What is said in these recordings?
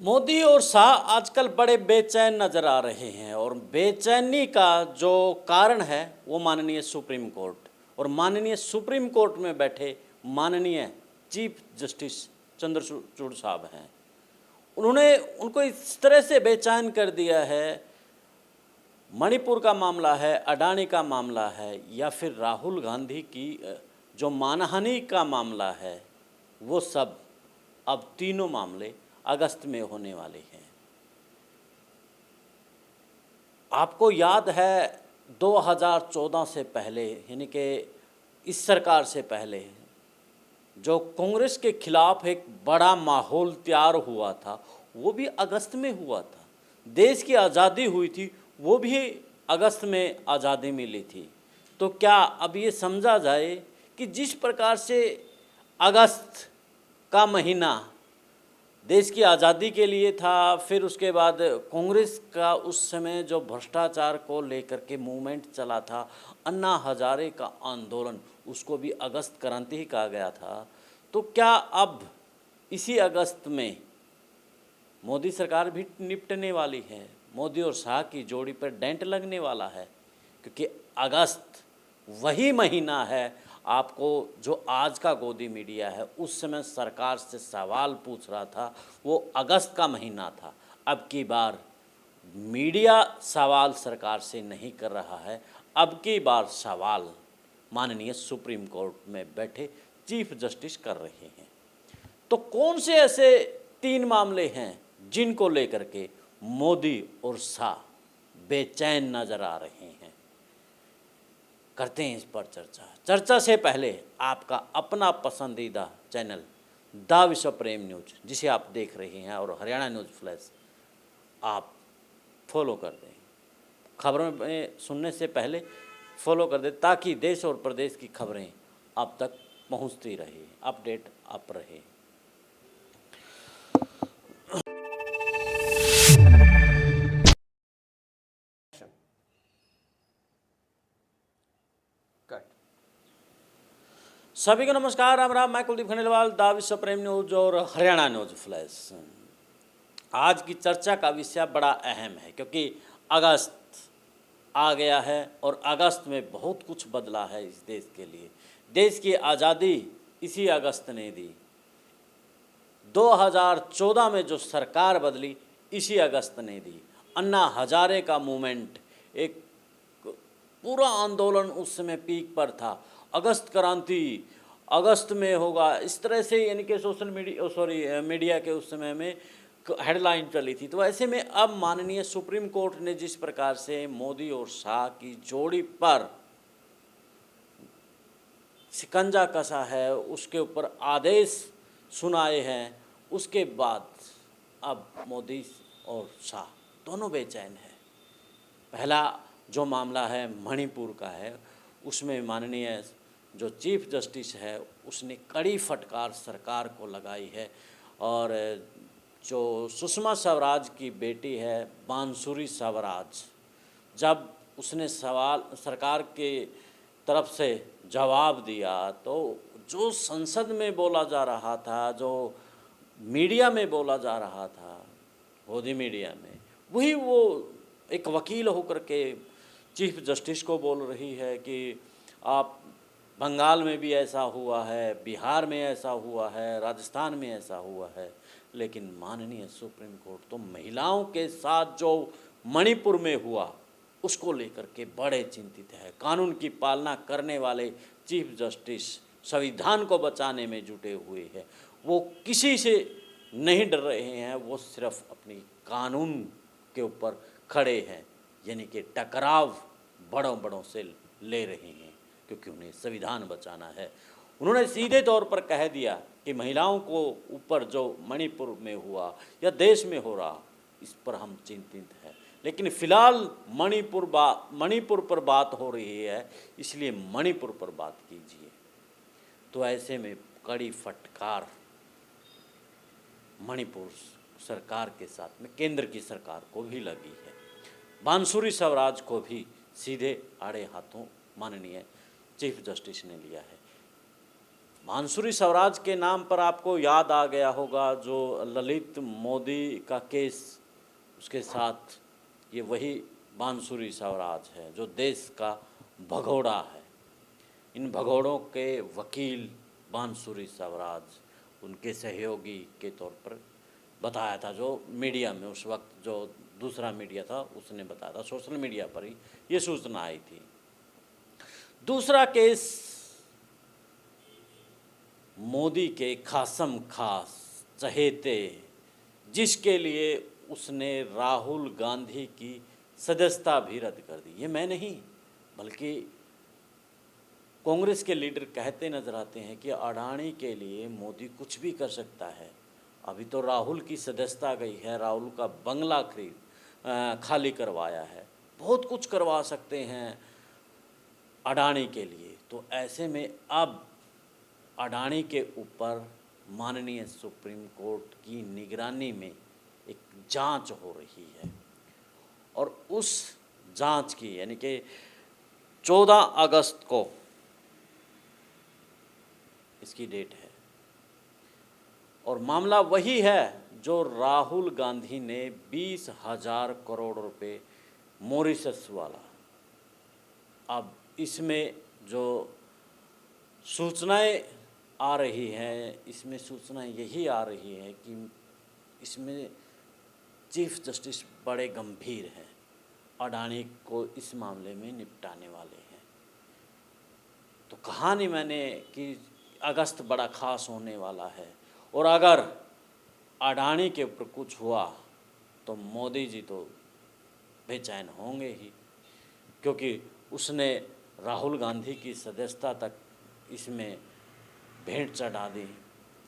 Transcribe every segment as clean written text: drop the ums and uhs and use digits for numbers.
मोदी और शाह आजकल बड़े बेचैन नजर आ रहे हैं और बेचैनी का जो कारण है वो माननीय सुप्रीम कोर्ट और माननीय सुप्रीम कोर्ट में बैठे माननीय चीफ जस्टिस चंद्रचूड़ साहब हैं। उन्होंने उनको इस तरह से बेचैन कर दिया है। मणिपुर का मामला है, अडानी का मामला है या फिर राहुल गांधी की जो मानहानि का मामला है, वो सब अब तीनों मामले अगस्त में होने वाले हैं। आपको याद है 2014 से पहले, यानी कि इस सरकार से पहले जो कांग्रेस के खिलाफ एक बड़ा माहौल तैयार हुआ था, वो भी अगस्त में हुआ था। देश की आज़ादी हुई थी, वो भी अगस्त में आज़ादी मिली थी। तो क्या अब ये समझा जाए कि जिस प्रकार से अगस्त का महीना देश की आज़ादी के लिए था, फिर उसके बाद कांग्रेस का उस समय जो भ्रष्टाचार को लेकर के मूवमेंट चला था, अन्ना हजारे का आंदोलन, उसको भी अगस्त क्रांति ही कहा गया था। तो क्या अब इसी अगस्त में मोदी सरकार भी निपटने वाली है? मोदी और शाह की जोड़ी पर डेंट लगने वाला है, क्योंकि अगस्त वही महीना है। आपको जो आज का गोदी मीडिया है, उस समय सरकार से सवाल पूछ रहा था, वो अगस्त का महीना था। अब की बार मीडिया सवाल सरकार से नहीं कर रहा है, अब की बार सवाल माननीय सुप्रीम कोर्ट में बैठे चीफ जस्टिस कर रहे हैं। तो कौन से ऐसे तीन मामले हैं जिनको लेकर के मोदी और शाह बेचैन नजर आ रहे हैं? करते हैं इस पर चर्चा से पहले आपका अपना पसंदीदा चैनल द विश्व प्रेम न्यूज, जिसे आप देख रहे हैं, और हरियाणा न्यूज फ्लैश आप फॉलो कर दें। खबरों में सुनने से पहले फॉलो कर दें, ताकि देश और प्रदेश की खबरें आप तक पहुंचती रहे, अपडेट आप रहे। सभी को नमस्कार, राम राम। मैं कुलदीप खंडेलवाल, द विश्व प्रेम न्यूज और हरियाणा न्यूज फ्लैश। आज की चर्चा का विषय बड़ा अहम है, क्योंकि अगस्त आ गया है और अगस्त में बहुत कुछ बदला है इस देश के लिए। देश की आज़ादी इसी अगस्त ने दी। 2014 में जो सरकार बदली, इसी अगस्त ने दी। अन्ना हजारे का मूवमेंट, एक पूरा आंदोलन उस समय पीक पर था। अगस्त क्रांति अगस्त में होगा, इस तरह से, यानी कि सोशल मीडिया मीडिया के उस समय में हेडलाइन चली थी। तो ऐसे में अब माननीय सुप्रीम कोर्ट ने जिस प्रकार से मोदी और शाह की जोड़ी पर शिकंजा कसा है, उसके ऊपर आदेश सुनाए हैं, उसके बाद अब मोदी और शाह दोनों बेचैन हैं। पहला जो मामला है मणिपुर का है, उसमें माननीय जो चीफ जस्टिस है, उसने कड़ी फटकार सरकार को लगाई है। और जो सुषमा स्वराज की बेटी है बांसुरी स्वराज, जब उसने सवाल सरकार के तरफ से जवाब दिया, तो जो संसद में बोला जा रहा था, जो मीडिया में बोला जा रहा था, गोदी मीडिया में, वही वो एक वकील होकर के चीफ जस्टिस को बोल रही है कि आप, बंगाल में भी ऐसा हुआ है, बिहार में ऐसा हुआ है, राजस्थान में ऐसा हुआ है। लेकिन माननीय सुप्रीम कोर्ट तो महिलाओं के साथ जो मणिपुर में हुआ, उसको लेकर के बड़े चिंतित है। कानून की पालना करने वाले चीफ जस्टिस संविधान को बचाने में जुटे हुए हैं। वो किसी से नहीं डर रहे हैं, वो सिर्फ अपनी कानून के ऊपर खड़े हैं, यानी कि टकराव बड़ों बड़ों से ले रहे हैं, क्योंकि उन्हें संविधान बचाना है। उन्होंने सीधे तौर पर कह दिया कि महिलाओं को ऊपर जो मणिपुर में हुआ या देश में हो रहा, इस पर हम चिंतित हैं। लेकिन फिलहाल मणिपुर पर बात हो रही है, इसलिए मणिपुर पर बात कीजिए। तो ऐसे में कड़ी फटकार मणिपुर सरकार के साथ में केंद्र की सरकार को भी लगी है। बांसुरी स्वराज को भी सीधे आड़े हाथों माननीय चीफ जस्टिस ने लिया है। बांसुरी स्वराज के नाम पर आपको याद आ गया होगा जो ललित मोदी का केस, उसके साथ ये वही बांसुरी स्वराज है जो देश का भगोड़ा है। इन भगोड़ों के वकील बांसुरी स्वराज उनके सहयोगी के तौर पर बताया था, जो मीडिया में उस वक्त जो दूसरा मीडिया था उसने बताया था, सोशल मीडिया पर ही ये सूचना आई थी। दूसरा केस मोदी के खासम खास चहेते, जिसके लिए उसने राहुल गांधी की सदस्यता भी रद्द कर दी। ये मैं नहीं बल्कि कांग्रेस के लीडर कहते नजर आते हैं कि अडानी के लिए मोदी कुछ भी कर सकता है। अभी तो राहुल की सदस्यता गई है, राहुल का बंगला खाली करवाया है, बहुत कुछ करवा सकते हैं अडानी के लिए। तो ऐसे में अब अडानी के ऊपर माननीय सुप्रीम कोर्ट की निगरानी में एक जांच हो रही है और उस जांच की यानी कि 14 अगस्त को इसकी डेट है और मामला वही है जो राहुल गांधी ने 20,000 करोड़ रुपए मॉरिशस वाला। अब इसमें जो सूचनाएं आ रही हैं, इसमें सूचनाएं यही आ रही है कि इसमें चीफ जस्टिस बड़े गंभीर हैं, अडानी को इस मामले में निपटाने वाले हैं। तो कहा नहीं मैंने कि अगस्त बड़ा खास होने वाला है और अगर अडानी के ऊपर कुछ हुआ तो मोदी जी तो बेचैन होंगे ही, क्योंकि उसने राहुल गांधी की सदस्यता तक इसमें भेंट चढ़ा दी।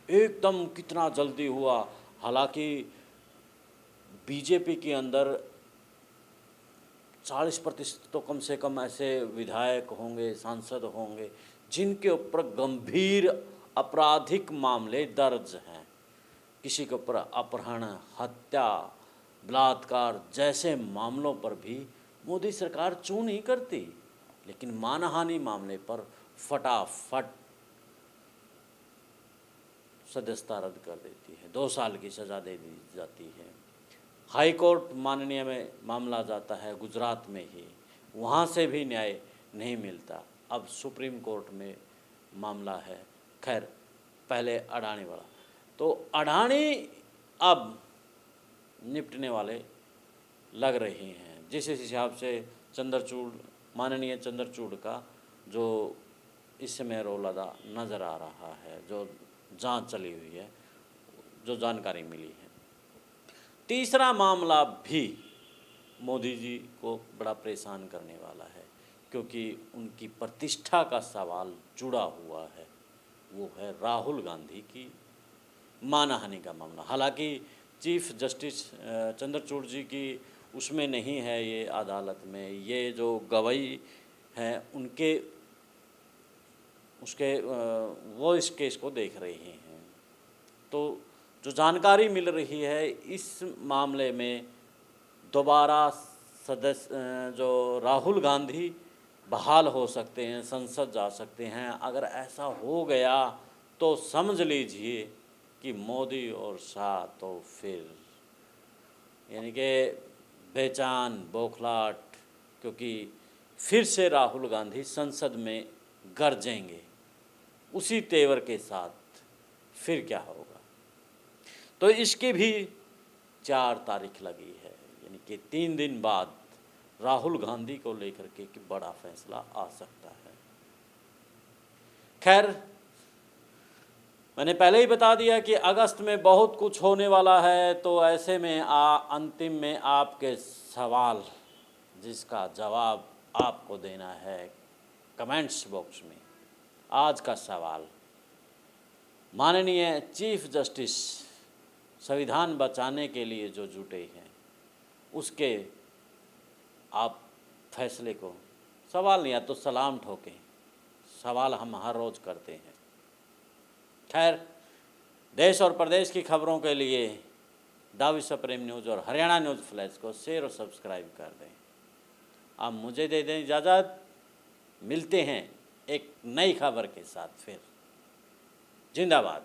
एकदम कितना जल्दी हुआ, हालांकि बीजेपी के अंदर 40% तो कम से कम ऐसे विधायक होंगे, सांसद होंगे जिनके ऊपर गंभीर आपराधिक मामले दर्ज हैं। किसी के ऊपर अपहरण, हत्या, बलात्कार जैसे मामलों पर भी मोदी सरकार चूं नहीं करती, लेकिन मानहानि मामले पर फटाफट सदस्यता रद्द कर देती है, 2 साल की सज़ा दे दी जाती है। हाई कोर्ट माननीय में मामला जाता है गुजरात में ही, वहाँ से भी न्याय नहीं मिलता। अब सुप्रीम कोर्ट में मामला है। खैर, पहले अडानी वाला, तो अडानी अब निपटने वाले लग रहे हैं। जिस हिसाब से चंद्रचूड़, माननीय चंद्रचूड़ का जो इस समय रोल अदा नज़र आ रहा है, जो जांच चली हुई है, जो जानकारी मिली है। तीसरा मामला भी मोदी जी को बड़ा परेशान करने वाला है, क्योंकि उनकी प्रतिष्ठा का सवाल जुड़ा हुआ है। वो है राहुल गांधी की मानहानि का मामला। हालांकि चीफ जस्टिस चंद्रचूड़ जी की उसमें नहीं है ये अदालत में, ये जो गवाही हैं उनके वो इस केस को देख रहे हैं। तो जो जानकारी मिल रही है इस मामले में दोबारा जो राहुल गांधी बहाल हो सकते हैं, संसद जा सकते हैं। अगर ऐसा हो गया तो समझ लीजिए कि मोदी और शाह तो फिर यानी कि बेचान बौखलाहट, क्योंकि फिर से राहुल गांधी संसद में गरजेंगे उसी तेवर के साथ। फिर क्या होगा, तो इसकी भी 4 तारीख लगी है, यानी कि 3 दिन बाद राहुल गांधी को लेकर के कि बड़ा फैसला आ सकता है। खैर, मैंने पहले ही बता दिया कि अगस्त में बहुत कुछ होने वाला है, तो ऐसे में अंतिम में आपके सवाल जिसका जवाब आपको देना है कमेंट्स बॉक्स में। आज का सवाल, माननीय चीफ जस्टिस संविधान बचाने के लिए जो जुटे हैं उसके आप फैसले को सवाल नहीं, या तो सलाम ठोकें। सवाल हम हर रोज़ करते हैं। खैर, देश और प्रदेश की खबरों के लिए द विश्व प्रेम न्यूज़ और हरियाणा न्यूज़ फ्लैश को शेयर और सब्सक्राइब कर दें। आप मुझे दे दें इजाज़त। मिलते हैं एक नई खबर के साथ फिर। जिंदाबाद।